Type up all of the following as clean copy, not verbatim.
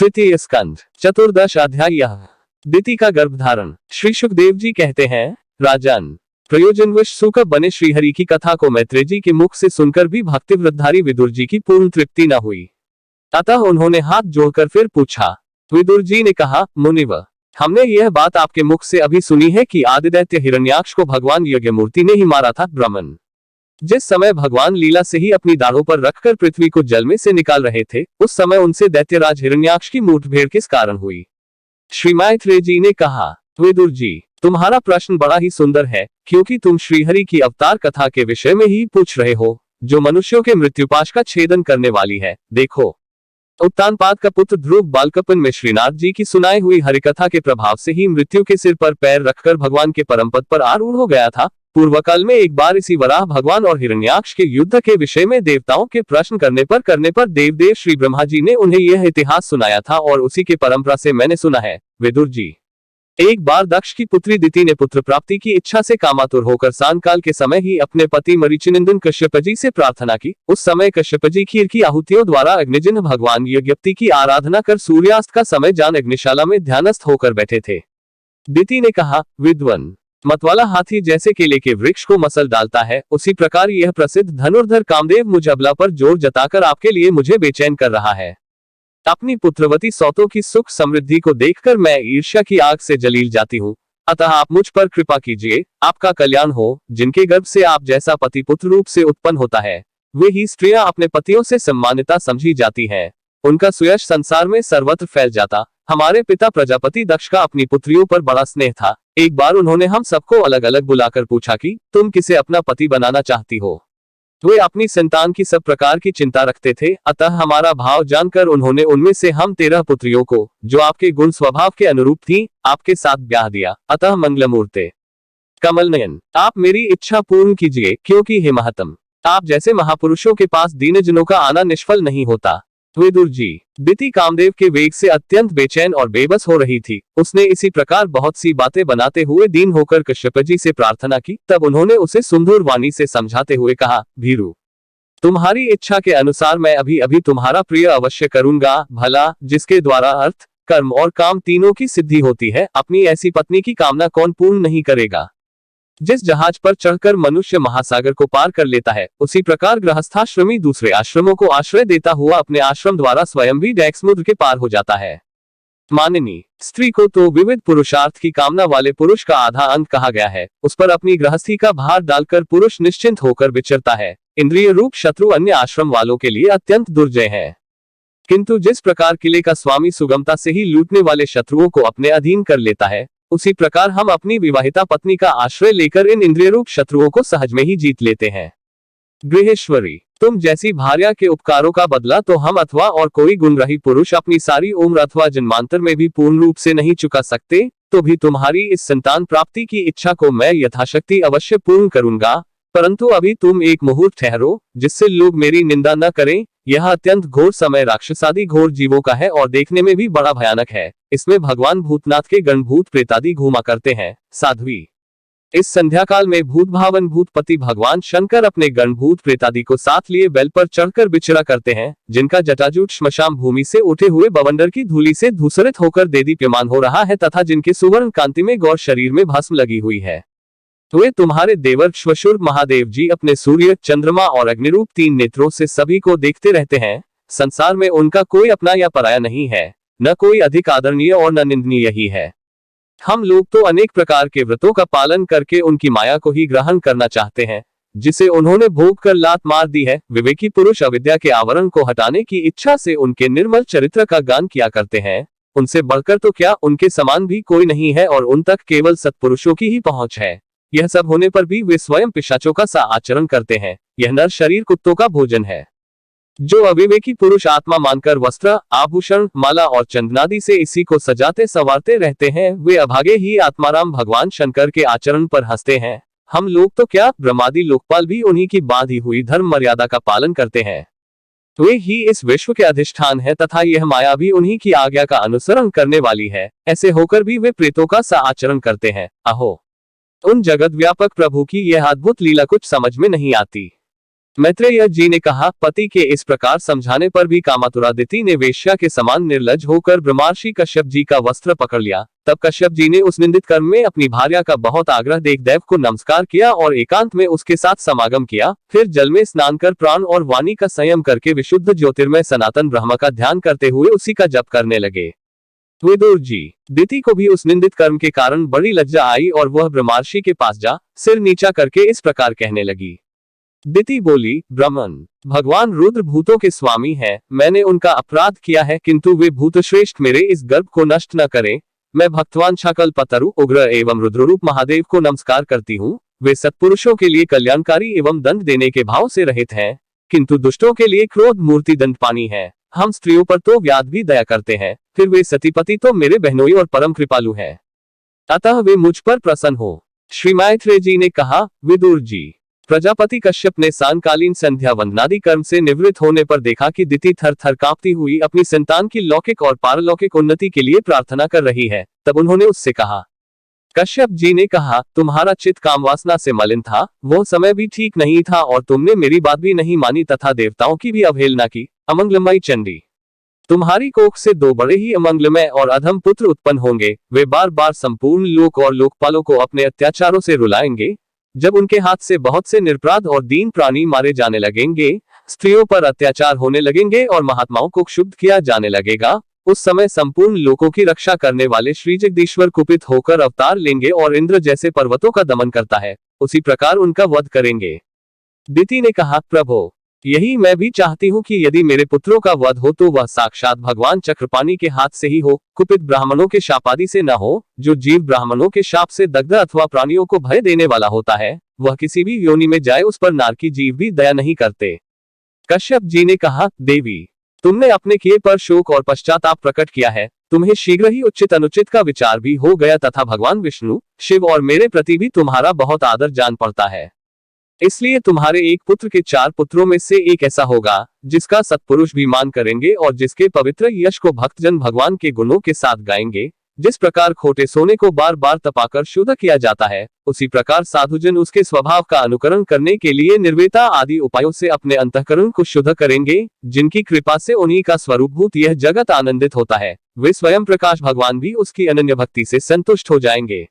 तृतीय स्कंध चतुर्दश अध्याय। दिति का गर्भधारण। श्री सुखदेव जी कहते हैं, राजन, प्रयोजनवश सूकब बने श्रीहरि की कथा को मैत्रेय जी के मुख से सुनकर भी भक्तिव्रतधारी विदुर जी की पूर्ण तृप्ति न हुई। अतः उन्होंने हाथ जोड़कर फिर पूछा। विदुर जी ने कहा, मुनिव, हमने यह बात आपके मुख से अभी सुनी है कि आदिदैत्य हिरण्याक्ष को भगवान यज्ञमूर्ति ने ही मारा था। ब्राह्मण जिस समय भगवान लीला से ही अपनी दाढ़ों पर रखकर पृथ्वी को जल में से निकाल रहे थे, उस समय उनसे दैत्यराज हिरण्याक्ष की मुठभेड़ किस कारण हुई? श्री मैत्रेय जी ने कहा, विदुर जी, तुम्हारा प्रश्न बड़ा ही सुंदर है, क्योंकि तुम श्रीहरि की अवतार कथा के विषय में ही पूछ रहे हो, जो मनुष्यों के मृत्युपाश का छेदन करने वाली है। देखो, उत्तानपाद का पुत्र ध्रुव बालकपन में श्रीनाथ जी की सुनाई हुई हरिकथा के प्रभाव से ही मृत्यु के सिर पर पैर रखकर भगवान के परम पद पर आरूढ़ हो गया था। पूर्व काल में एक बार इसी वराह भगवान और हिरण्याक्ष के युद्ध के विषय में देवताओं के प्रश्न करने पर देवदेव श्री ब्रह्मा जी ने उन्हें यह इतिहास सुनाया था और उसी के परंपरा से मैंने सुना है। विदुर जी, एक बार दक्ष की पुत्री दिति ने पुत्र प्राप्ति की इच्छा से कामातुर होकर सायंकाल के समय ही अपने पति मरीचिनंदन कश्यप जी से प्रार्थना की। उस समय कश्यप जी खीर की आहुतियों द्वारा अग्निजिह्व भगवान यज्ञपति की आराधना कर सूर्यास्त का समय जान अग्निशाला में ध्यानस्थ होकर बैठे थे। दिति ने कहा, विद्वन, मतवाला हाथी जैसे केले के वृक्ष को मसल डालता है, उसी प्रकार यह प्रसिद्ध धनुर्धर कामदेव मुझ अबला पर जोर जताकर आपके लिए मुझे बेचैन कर रहा है। अपनी पुत्रवती सौतों की सुख समृद्धि को देखकर मैं ईर्ष्या की आग से जलील जाती हूँ। अतः आप मुझ पर कृपा कीजिए, आपका कल्याण हो। जिनके गर्भ से आप जैसा पति पुत्र रूप से उत्पन्न होता है, वे ही स्त्रियां अपने पतियों से सम्मानिता समझी जाती हैं। उनका सुयश संसार में सर्वत्र फैल जाता। हमारे पिता प्रजापति दक्ष का अपनी पुत्रियों पर बड़ा स्नेह था। एक बार उन्होंने हम सबको अलग अलग बुलाकर पूछा कि तुम किसे अपना पति बनाना चाहती हो? वे अपनी संतान की सब प्रकार की चिंता रखते थे। अतः हमारा भाव जानकर उन्होंने उनमें से हम 13 पुत्रियों को, जो आपके गुण स्वभाव के अनुरूप थी, आपके साथ ब्याह दिया। अतः मंगलमूर्ते कमल नयन, आप मेरी इच्छा पूर्ण कीजिए, क्योंकि हे महतम, आप जैसे महापुरुषों के पास दीनजनों का आना निष्फल नहीं होता। विदुर जी, दिति कामदेव के वेग से अत्यंत बेचैन और बेबस हो रही थी। उसने इसी प्रकार बहुत सी बातें बनाते हुए दीन होकर कश्यप जी से प्रार्थना की। तब उन्होंने उसे सुंदर वाणी से समझाते हुए कहा, भीरु, तुम्हारी इच्छा के अनुसार मैं अभी अभी तुम्हारा प्रिय अवश्य करूंगा। भला जिसके द्वारा अर्थ, कर्म और काम तीनों की सिद्धि होती है, अपनी ऐसी पत्नी की कामना कौन पूर्ण नहीं करेगा? जिस जहाज पर चढ़कर मनुष्य महासागर को पार कर लेता है, उसी प्रकार गृहस्थाश्रमी दूसरे आश्रमों को आश्रय देता हुआ अपने आश्रम द्वारा स्वयं भी समुद्र के पार हो जाता है। मानिनी, स्त्री को तो विविध पुरुषार्थ की कामना वाले पुरुष का आधा अंग कहा गया है। उस पर अपनी गृहस्थी का भार डालकर पुरुष निश्चिंत होकर विचरता है। इंद्रिय रूप शत्रु अन्य आश्रम वालों के लिए अत्यंत दुर्जय है। किंतु जिस प्रकार किले का स्वामी सुगमता से ही लूटने वाले शत्रुओं को अपने अधीन कर लेता है, उसी प्रकार हम अपनी विवाहिता पत्नी का आश्रय लेकर इन इंद्रिय रूप शत्रुओं को सहज में ही जीत लेते हैं। गृहेश्वरी, तुम जैसी भार्या के उपकारों का बदला तो हम अथवा और कोई गुणग्राही पुरुष अपनी सारी उम्र अथवा जन्मांतर में भी पूर्ण रूप से नहीं चुका सकते। तो भी तुम्हारी इस संतान प्राप्ति की इच्छा को मैं यथाशक्ति अवश्य पूर्ण करूंगा। परंतु अभी तुम एक मुहूर्त ठहरो, जिससे लोग मेरी निंदा न करें। यह अत्यंत घोर समय राक्षसादि घोर जीवों का है और देखने में भी बड़ा भयानक है। इसमें भगवान भूतनाथ के गण भूत प्रेतादि घूमा करते हैं। साध्वी, इस संध्या काल में भूत भावन भूतपति भगवान शंकर अपने गण भूत प्रेतादि को साथ लिए बैल पर चढ़कर विचरा करते हैं, जिनका जटाजूट श्मशान भूमि से उठे हुए बवंडर की धूलि से धूसरित होकर देदीप्यमान हो रहा है, तथा जिनके सुवर्ण कांति में गौर शरीर में भस्म लगी हुई है। वे तुम्हारे देवर श्वशुर महादेव जी अपने सूर्य, चंद्रमा और अग्निरूप 3 नेत्रों से सभी को देखते रहते हैं। संसार में उनका कोई अपना या पराया नहीं है, न कोई अधिक आदरणीय और न निंदनीय ही है। हम लोग तो अनेक प्रकार के व्रतों का पालन करके उनकी माया को ही ग्रहण करना चाहते हैं, जिसे उन्होंने भोग कर लात मार दी है। विवेकी पुरुष अविद्या के आवरण को हटाने की इच्छा से उनके निर्मल चरित्र का गान किया करते हैं। उनसे बढ़कर तो क्या, उनके समान भी कोई नहीं है और उन तक केवल सत्पुरुषों की ही पहुंच है। यह सब होने पर भी वे स्वयं पिशाचों का सा आचरण करते हैं। यह नर शरीर कुत्तों का भोजन है। जो अविवेकी पुरुष आत्मा मानकर वस्त्र, आभूषण, माला और चंदनादि से इसी को सजाते संवारते रहते हैं, वे अभागे ही आत्माराम भगवान शंकर के आचरण पर हंसते हैं। हम लोग तो क्या, ब्रह्मादि लोकपाल भी उन्हीं की बांधी हुई धर्म मर्यादा का पालन करते हैं। वे ही इस विश्व के अधिष्ठान है तथा यह माया भी उन्हीं की आज्ञा का अनुसरण करने वाली है। ऐसे होकर भी वे प्रेतों का सा आचरण करते हैं। अहो, उन जगत व्यापक प्रभु की यह अद्भुत लीला कुछ समझ में नहीं आती। मैत्रेय जी ने कहा, पति के इस प्रकार समझाने पर भी कामातुरादिति ने वेश्या के समान निर्लज होकर ब्रह्मर्षि कश्यप जी का वस्त्र पकड़ लिया। तब कश्यप जी ने उस निंदित कर्म में अपनी भार्या का बहुत आग्रह देख देव को नमस्कार किया और एकांत में उसके साथ समागम किया। फिर जल में स्नान कर प्राण और वाणी का संयम करके विशुद्ध ज्योतिर्मय सनातन ब्रह्म का ध्यान करते हुए उसी का जप करने लगे। विदुर जी, दिति को भी उस निंदित कर्म के कारण बड़ी लज्जा आई और वह ब्रह्मर्षि के पास जा सिर नीचा करके इस प्रकार कहने लगी। दिति बोली, ब्राह्मण, भगवान रुद्र भूतों के स्वामी हैं, मैंने उनका अपराध किया है, किंतु वे भूत श्रेष्ठ मेरे इस गर्भ को नष्ट न करें। मैं भक्तवान शकल पतरु उग्र एवं रुद्ररूप महादेव को नमस्कार करती हूँ। वे सत्पुरुषों के लिए कल्याणकारी एवं दंड देने के भाव से रहित हैं, किंतु दुष्टों के लिए क्रोध मूर्ति दंड पानी है। हम स्त्रियों पर तो व्याध भी दया करते हैं, फिर वे सतीपति तो मेरे बहनोई और परम कृपालु हैं, अतः वे मुझ पर प्रसन्न हो। श्री मैत्रेय जी ने कहा, विदुर जी, प्रजापति कश्यप ने सांकालीन संध्या वंदनादि कर्म से निवृत्त होने पर देखा कि दिति थर थर कांपती हुई अपनी संतान की लौकिक और पारलौकिक उन्नति के लिए प्रार्थना कर रही है। तब उन्होंने उससे कहा, कश्यप जी ने कहा, तुम्हारा चित्त कामवासना से मलिन था, वो समय भी ठीक नहीं था और तुमने मेरी बात भी नहीं मानी तथा देवताओं की भी अवहेलना की। अमंगलमयी चंडी, तुम्हारी कोख से दो बड़े ही अमंगलमय और अधम पुत्र उत्पन्न होंगे। वे बार बार संपूर्ण लोक और लोकपालों को अपने अत्याचारों से रुलाएंगे। जब उनके हाथ से बहुत से निरपराध और दीन प्राणी मारे जाने लगेंगे, स्त्रियों पर अत्याचार होने लगेंगे और महात्माओं को क्षुब्ध किया जाने लगेगा, उस समय संपूर्ण लोकों की रक्षा करने वाले श्री जगदीश्वर कुपित होकर अवतार लेंगे और इंद्र जैसे पर्वतों का दमन करता है, उसी प्रकार उनका वध करेंगे। दिति ने कहा, प्रभो, यही मैं भी चाहती हूँ कि यदि मेरे पुत्रों का वध हो तो वह साक्षात भगवान चक्रपाणि के हाथ से ही हो, कुपित ब्राह्मणों के शापादि से न हो। जो जीव ब्राह्मणों के शाप से दग्ध अथवा प्राणियों को भय देने वाला होता है, वह किसी भी योनि में जाए उस पर नारकी जीव भी दया नहीं करते। कश्यप जी ने कहा, देवी, तुमने अपने किए पर शोक और पश्चाताप प्रकट किया है। तुम्हें शीघ्र ही उचित अनुचित का विचार भी हो गया तथा भगवान विष्णु, शिव और मेरे प्रति भी तुम्हारा बहुत आदर जान पड़ता है। इसलिए तुम्हारे एक पुत्र के 4 पुत्रों में से एक ऐसा होगा जिसका सत्पुरुष भी मान करेंगे और जिसके पवित्र यश को भक्तजन भगवान के गुणों के साथ गाएंगे। जिस प्रकार खोटे सोने को बार बार तपाकर शुद्ध किया जाता है, उसी प्रकार साधुजन उसके स्वभाव का अनुकरण करने के लिए निर्वेता आदि उपायों से अपने अंतःकरण को शुद्ध करेंगे, जिनकी कृपा से उन्हीं का स्वरूपभूत यह जगत आनंदित होता है। वे स्वयं प्रकाश भगवान भी उसकी अनन्य भक्ति से संतुष्ट हो जाएंगे।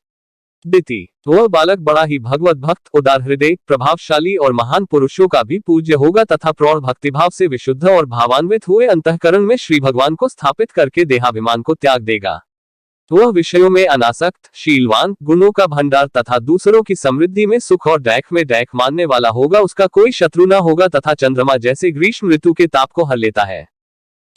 दिति, वह बालक बड़ा ही भगवत भक्त, उदार हृदय, प्रभावशाली और महान पुरुषों का भी पूज्य होगा तथा प्रौढ़ भक्तिभाव से विशुद्ध और भावान्वित हुए अंतःकरण में श्री भगवान को स्थापित करके देहाभिमान को त्याग देगा। वह विषयों में अनासक्त, शीलवान, गुणों का भंडार तथा दूसरों की समृद्धि में सुख और डैक में डैक मानने वाला होगा। उसका कोई शत्रु न होगा तथा चंद्रमा जैसे ग्रीष्म ऋतु के ताप को हर लेता है,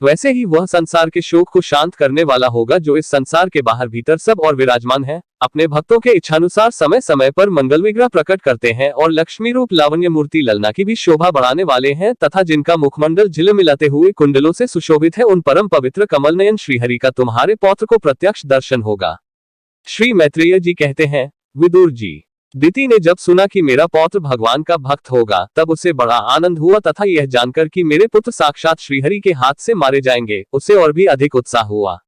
वैसे ही वह संसार के शोक को शांत करने वाला होगा, जो इस संसार के बाहर भीतर सब और विराजमान है। अपने भक्तों के इच्छानुसार समय समय पर मंगल विग्रह प्रकट करते हैं और लक्ष्मी रूप लावण्य मूर्ति ललना की भी शोभा बढ़ाने वाले हैं तथा जिनका मुखमंडल झिलमिलाते हुए कुंडलों से सुशोभित है, उन परम पवित्र कमल नयन श्रीहरि का तुम्हारे पौत्र को प्रत्यक्ष दर्शन होगा। श्री मैत्रेय जी कहते हैं, विदुर जी, दिति ने जब सुना कि मेरा पौत्र भगवान का भक्त होगा, तब उसे बड़ा आनंद हुआ तथा यह जानकर कि मेरे पुत्र साक्षात श्रीहरि के हाथ से मारे जाएंगे, उसे और भी अधिक उत्साह हुआ।